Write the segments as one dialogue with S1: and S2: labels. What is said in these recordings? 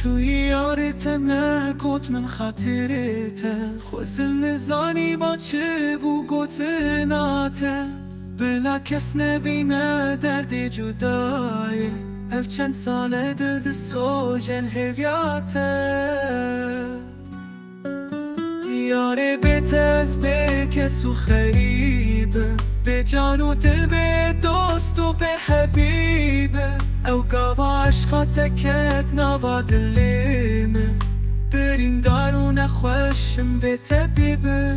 S1: توی یارت نکت من خاطرت خوزل نزانی با چه بو گوتنات بلا کس نبینه درد جدای اف چند ساله دل دستو جن هویاته یاره بیت از به کسو خریبه به جان و دل به دوست و به حبیبه او گاوا عشقات کت نوا دلیمه برین دارو نخوشم به طبیبه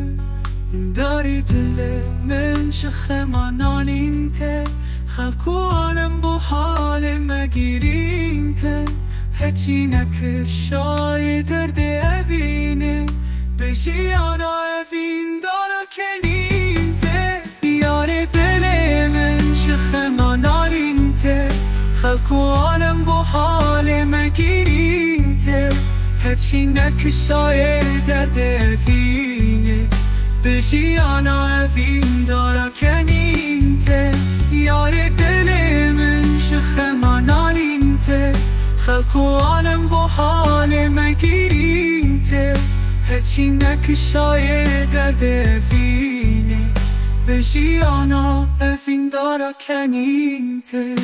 S1: داری دل من شخمانان ته خلقو عالم بو حال مگیرین ته هچی نکر شای درد اوینه بشی آنا اوین دارا کنین ته یار دل من شخمانان ته خلقو عالم بو حال مگیرین ته هچی نکر شای درد اوینه بشی آنا اوین دارا کنین ته یار دل من شخمانان ته خلقو عالم بو حال مگیرین ته هچی نکشای درد اوینه بشی آنا اوین دارا کنین ته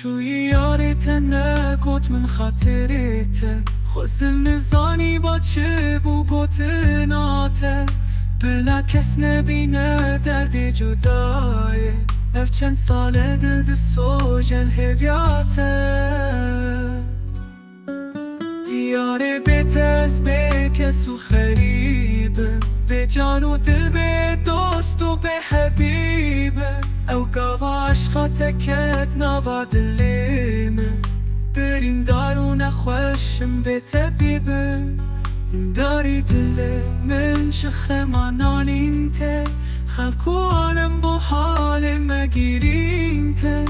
S1: شوی یارت نگوت من خاطرت خوزل نزانی با چه بو گوتنات بلا کس نبینه درد جدای اف چند ساله دل دستو جن هویاته یاره بیت از به کسو خریبه به جان و دل به دوست و به حبیبه او گاوا عشقات کت نوا دلیمه برین دارو نخوشم به طبیبه داری دل من شخمانان ته خلقو عالم بو حال مگیرین ته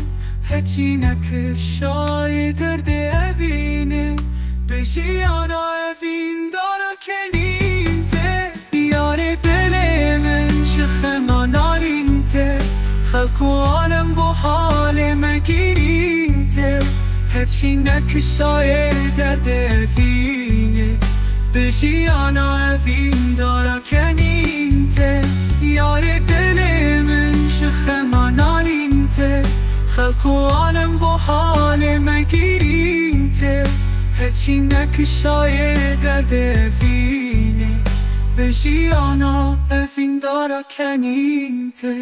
S1: هچی نکر شای درد اوینه بشی آنا اوین دارا کنین ته یار دل من شخمانان ته خلقو عالم بو حال مگیرین ته هچی نکشای درد اوینه بشی آنا اوین دارا کنین ته یار دل من شخمانان ته خلقو عالم بو حال مگیرین ته هچی نکشای درد اوینه بشی آنا اوین دارا کنین ته